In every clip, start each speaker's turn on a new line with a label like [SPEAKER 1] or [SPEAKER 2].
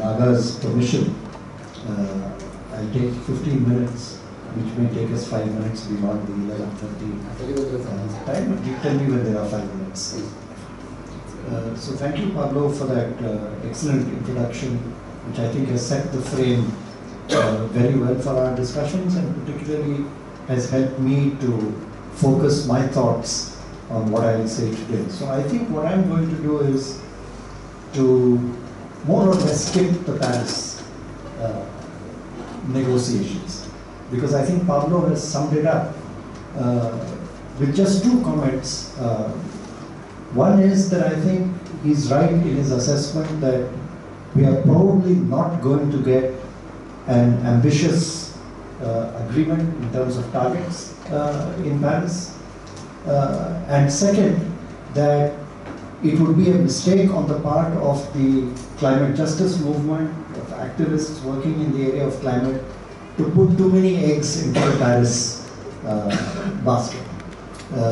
[SPEAKER 1] Naga's permission, I'll take 15 minutes, which may take us 5 minutes beyond the 11:30 time, but you tell me when there are 5 minutes. So thank you, Pablo, for that excellent introduction, which I think has set the frame very well for our discussions, and particularly has helped me to focus my thoughts on what I will say today. So I think what I'm going to do is to more or less skip the Paris negotiations, because I think Pablo has summed it up with just two comments. One is that I think he's right in his assessment that we are probably not going to get an ambitious agreement in terms of targets in Paris. And second, that it would be a mistake on the part of the climate justice movement, of activists working in the area of climate, to put too many eggs into the Paris basket.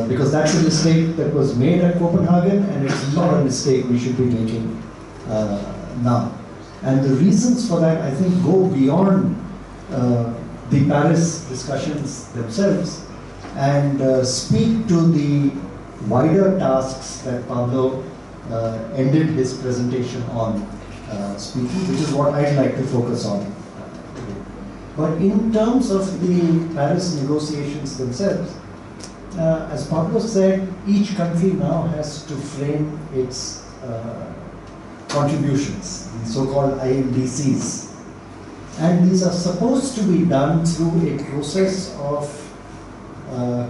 [SPEAKER 1] Because that's a mistake that was made at Copenhagen, and it's not a mistake we should be making now. And the reasons for that, I think, go beyond the Paris discussions themselves and speak to the wider tasks that Pablo ended his presentation on speaking, which is what I'd like to focus on today. But in terms of the Paris negotiations themselves, as Pablo said, each country now has to frame its contributions, the so-called INDCs. And these are supposed to be done through a process of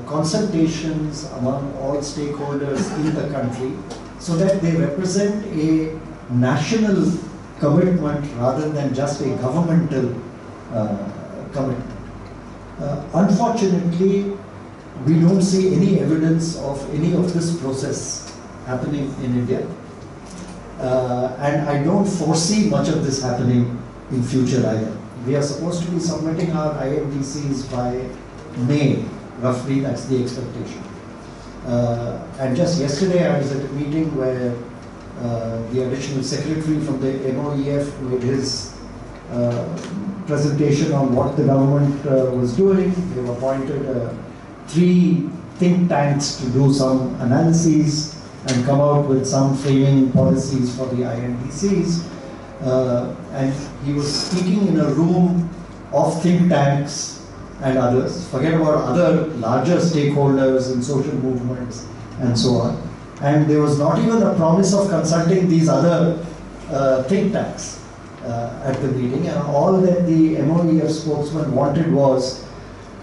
[SPEAKER 1] consultations among all stakeholders in the country, so that they represent a national commitment rather than just a governmental commitment. Unfortunately, we don't see any evidence of any of this process happening in India. And I don't foresee much of this happening in future either. We are supposed to be submitting our INDCs by May, roughly, that's the expectation. And just yesterday I was at a meeting where the additional secretary from the MOEF made his presentation on what the government was doing. They've appointed 3 think tanks to do some analyses and come out with some framing policies for the INDCs. And he was speaking in a room of think tanks and others, forget about other larger stakeholders and social movements and so on. And there was not even a promise of consulting these other think tanks at the meeting. And all that the MOEF spokesman wanted was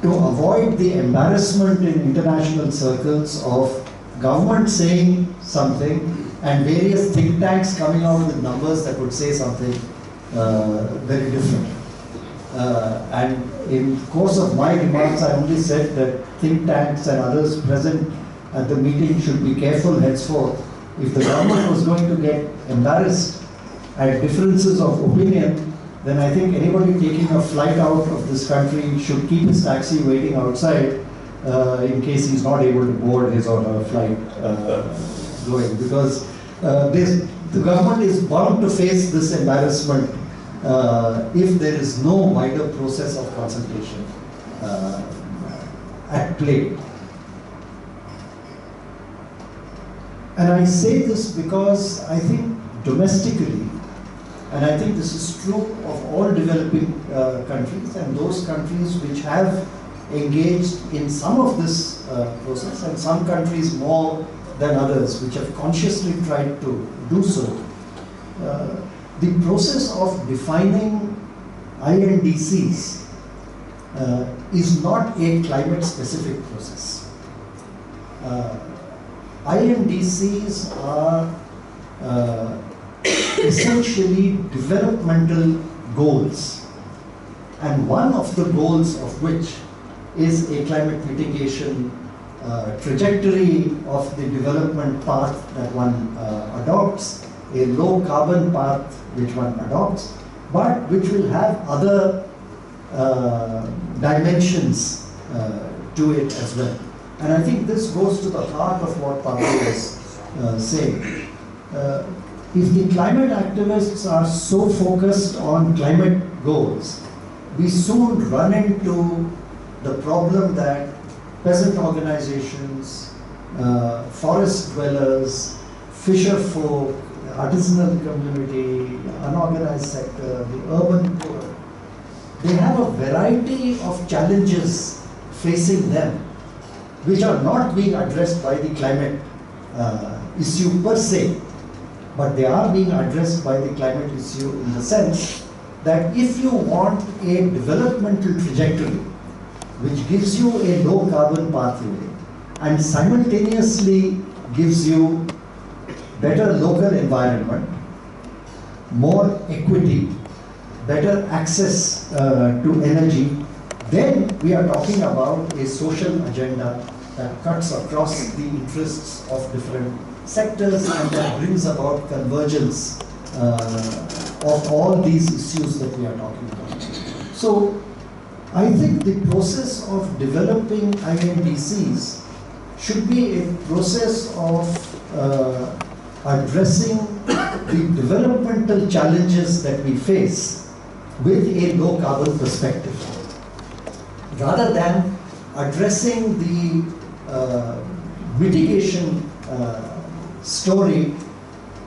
[SPEAKER 1] to avoid the embarrassment in international circles of government saying something and various think tanks coming out with numbers that would say something very different. And in the course of my remarks, I only said that think tanks and others present at the meeting should be careful henceforth. If the government was going to get embarrassed at differences of opinion, then I think anybody taking a flight out of this country should keep his taxi waiting outside in case he's not able to board his or her flight going. Because the government is bound to face this embarrassment if there is no wider process of consultation at play. And I say this because I think domestically, and I think this is true of all developing countries and those countries which have engaged in some of this process, and some countries more than others which have consciously tried to do so. The process of defining INDCs is not a climate-specific process. INDCs are essentially developmental goals, and one of the goals of which is a climate mitigation trajectory of the development path that one adopts, a low carbon path which one adopts, but which will have other dimensions to it as well. And I think this goes to the heart of what Pablo was saying. if the climate activists are so focused on climate goals, we soon run into the problem that peasant organizations, forest dwellers, fisher folk, artisanal community, unorganized sector, the urban poor, they have a variety of challenges facing them which are not being addressed by the climate issue per se, but they are being addressed by the climate issue in the sense that if you want a developmental trajectory which gives you a low carbon pathway and simultaneously gives you better local environment, more equity, better access to energy, then we are talking about a social agenda that cuts across the interests of different sectors and that brings about convergence of all these issues that we are talking about. So I think the process of developing INDCs should be a process of addressing the developmental challenges that we face with a low carbon perspective, rather than addressing the mitigation story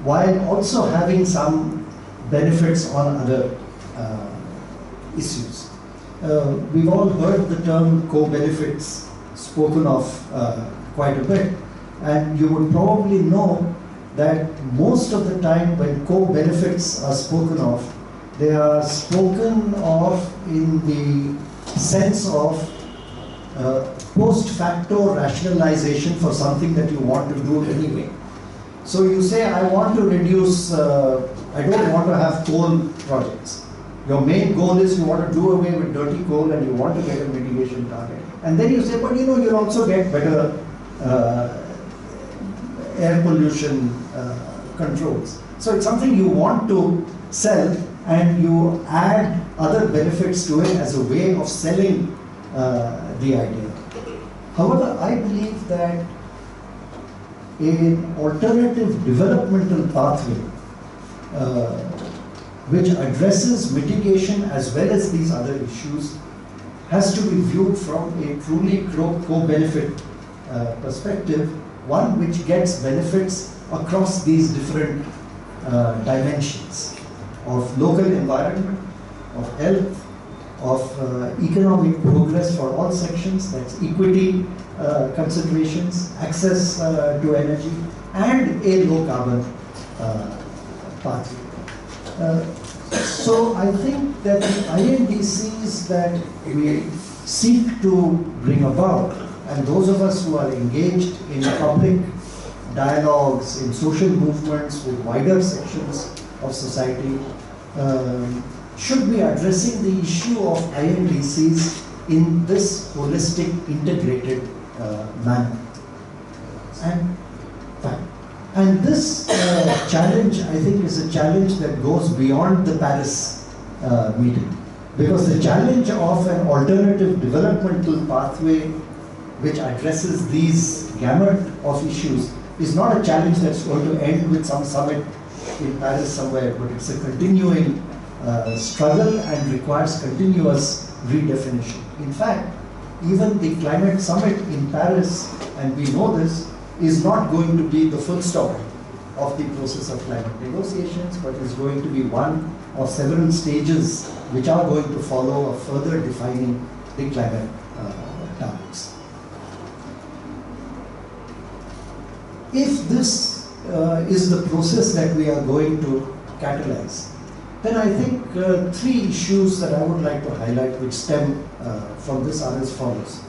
[SPEAKER 1] while also having some benefits on other issues. We've all heard the term co-benefits spoken of quite a bit, and you would probably know that most of the time when co-benefits are spoken of, they are spoken of in the sense of post facto rationalization for something that you want to do anyway. So you say, I want to reduce, I don't want to have coal projects. Your main goal is you want to do away with dirty coal and you want to get a mitigation target. And then you say, but you know, you'll also get better air pollution controls. So it's something you want to sell and you add other benefits to it as a way of selling the idea. However, I believe that an alternative developmental pathway which addresses mitigation as well as these other issues has to be viewed from a truly co-benefit perspective, one which gets benefits across these different dimensions of local environment, of health, of economic progress for all sections, that's equity considerations, access to energy, and a low carbon pathway. So I think that the INDCs that we seek to bring about, and those of us who are engaged in public dialogues, in social movements with wider sections of society, should be addressing the issue of INDCs in this holistic, integrated manner. And this challenge, I think, is a challenge that goes beyond the Paris meeting. Because the challenge of an alternative developmental pathway which addresses these gamut of issues is not a challenge that's going to end with some summit in Paris somewhere, but it's a continuing struggle and requires continuous redefinition. In fact, even the climate summit in Paris, and we know this, is not going to be the full stop of the process of climate negotiations, but is going to be one of several stages which are going to follow of further defining the climate targets. If this is the process that we are going to catalyze, then I think three issues that I would like to highlight which stem from this are as follows.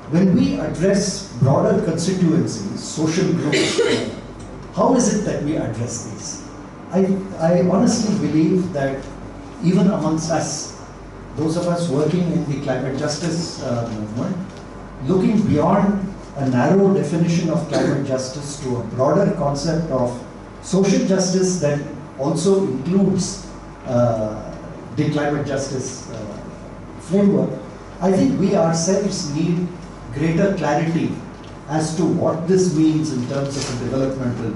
[SPEAKER 1] When we address broader constituencies, social groups, how is it that we address these? I honestly believe that even amongst us, those of us working in the climate justice movement, looking beyond a narrow definition of climate justice to a broader concept of social justice that also includes the climate justice framework, I think we ourselves need greater clarity as to what this means in terms of a developmental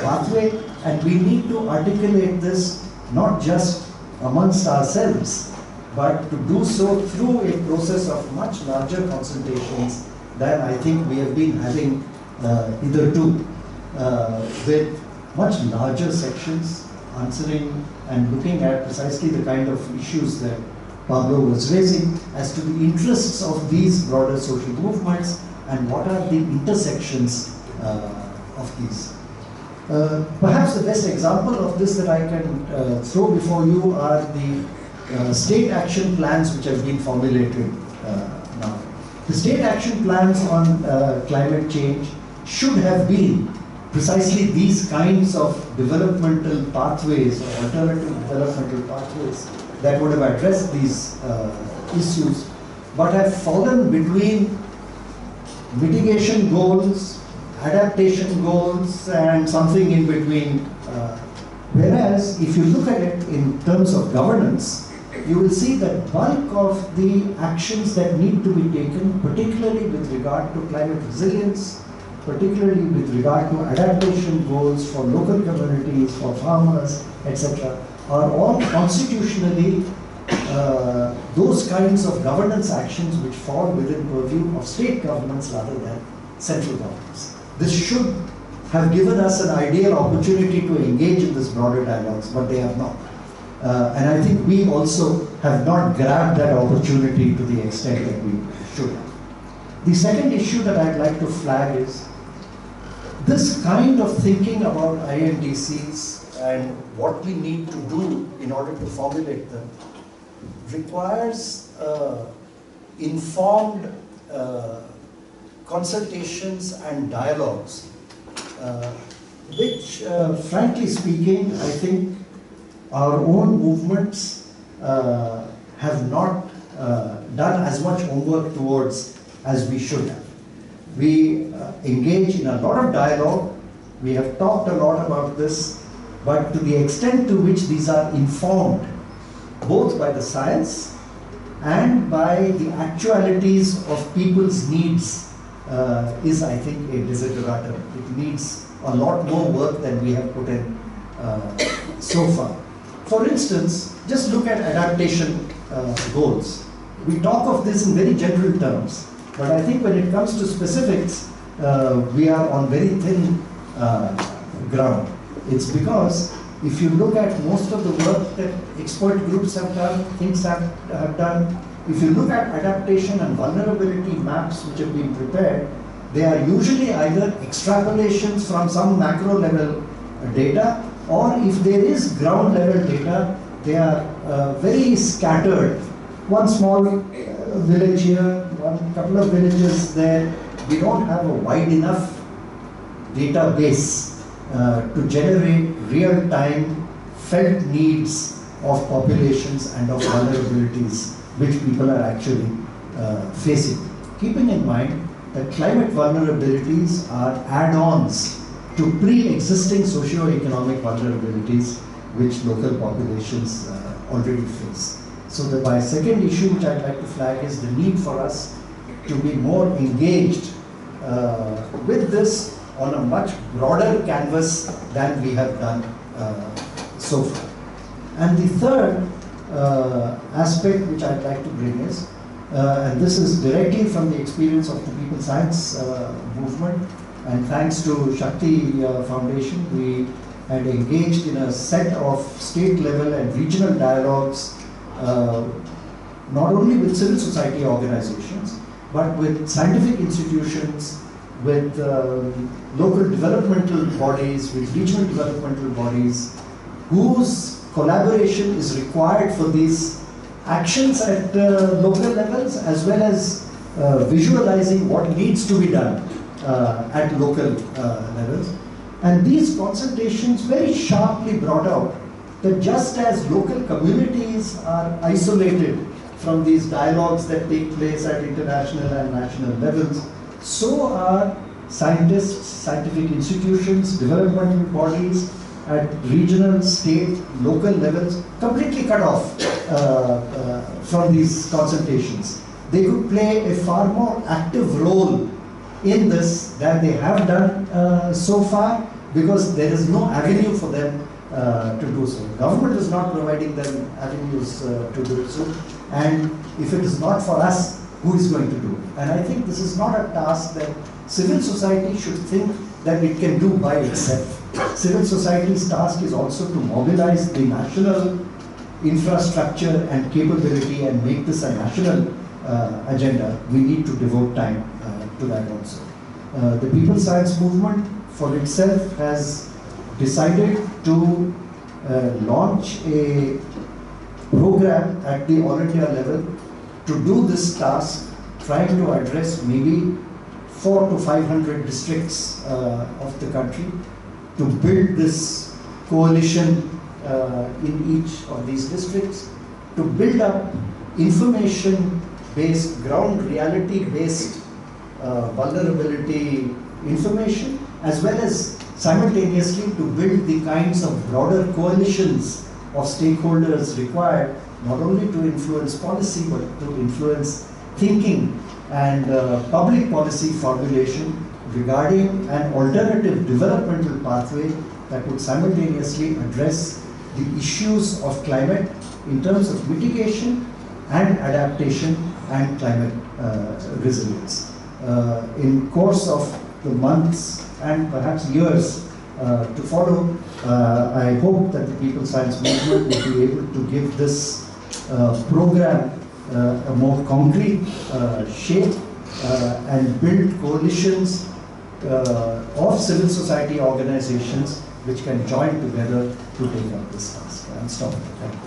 [SPEAKER 1] pathway, and we need to articulate this not just amongst ourselves, but to do so through a process of much larger consultations than I think we have been having hitherto, with much larger sections answering and looking at precisely the kind of issues that Pablo was raising as to the interests of these broader social movements and what are the intersections of these. Perhaps the best example of this that I can throw before you are the state action plans which have been formulated now. The state action plans on climate change should have been precisely these kinds of developmental pathways or alternative developmental pathways that would have addressed these issues, but have fallen between mitigation goals, adaptation goals, and something in between. Whereas, if you look at it in terms of governance, you will see that bulk of the actions that need to be taken, particularly with regard to climate resilience, particularly with regard to adaptation goals for local communities, for farmers, etc., are all constitutionally those kinds of governance actions which fall within purview of state governments rather than central governments. This should have given us an ideal opportunity to engage in this broader dialogues, but they have not. And I think we also have not grabbed that opportunity to the extent that we should have. The second issue that I'd like to flag is this kind of thinking about INDCs and what we need to do in order to formulate them requires informed consultations and dialogues, which, frankly speaking, I think our own movements have not done as much homework towards as we should have. We engage in a lot of dialogue, we have talked a lot about this, but to the extent to which these are informed both by the science and by the actualities of people's needs is, I think, a desideratum. It needs a lot more work than we have put in so far. For instance, just look at adaptation goals. We talk of this in very general terms, but I think when it comes to specifics, we are on very thin ground. It's because if you look at most of the work that expert groups have done, things have done, if you look at adaptation and vulnerability maps which have been prepared, they are usually either extrapolations from some macro level data, or if there is ground level data, they are very scattered. One small village here, one couple of villages there. We don't have a wide enough database to generate real-time felt needs of populations and of vulnerabilities which people are actually facing. Keeping in mind that climate vulnerabilities are add-ons to pre-existing socio-economic vulnerabilities which local populations already face. So my second issue which I'd like to flag is the need for us to be more engaged with this on a much broader canvas than we have done so far. And the third aspect which I'd like to bring is, and this is directly from the experience of the People Science movement, and thanks to Shakti Foundation, we had engaged in a set of state level and regional dialogues, not only with civil society organizations, but with scientific institutions, with local developmental bodies, with regional developmental bodies, whose collaboration is required for these actions at local levels, as well as visualizing what needs to be done at local levels. And these consultations very sharply brought out that just as local communities are isolated from these dialogues that take place at international and national levels, so are scientists, scientific institutions, developmental bodies at regional, state, local levels completely cut off from these consultations. They could play a far more active role in this than they have done so far, because there is no avenue for them to do so. Government is not providing them avenues to do so, and if it is not for us, who is going to do it? And I think this is not a task that civil society should think that it can do by itself. Civil society's task is also to mobilize the national infrastructure and capability and make this a national agenda. We need to devote time to that also. The People Science Movement for itself has decided to launch a program at the All India level to do this task, trying to address maybe 400 to 500 districts of the country, to build this coalition in each of these districts, to build up information-based, ground reality-based vulnerability information, as well as simultaneously to build the kinds of broader coalitions of stakeholders required, not only to influence policy, but to influence thinking and public policy formulation regarding an alternative developmental pathway that would simultaneously address the issues of climate in terms of mitigation and adaptation and climate resilience. In course of the months and perhaps years to follow, I hope that the People Science Movement will be able to give this program a more concrete shape and build coalitions of civil society organizations which can join together to take up this task. I'll stop there. Thank you.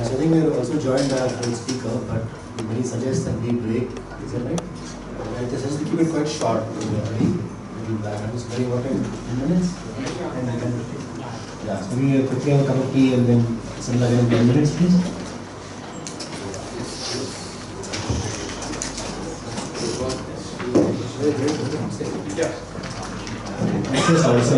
[SPEAKER 2] I think we are also joined by our third speaker, but he suggests that we break. Is that right? I just to keep it quite short. We'll be back. It's very important. 10 minutes? Yeah, so we quickly have a cup of tea and then some like 10 minutes, please. Yeah. Yes, also.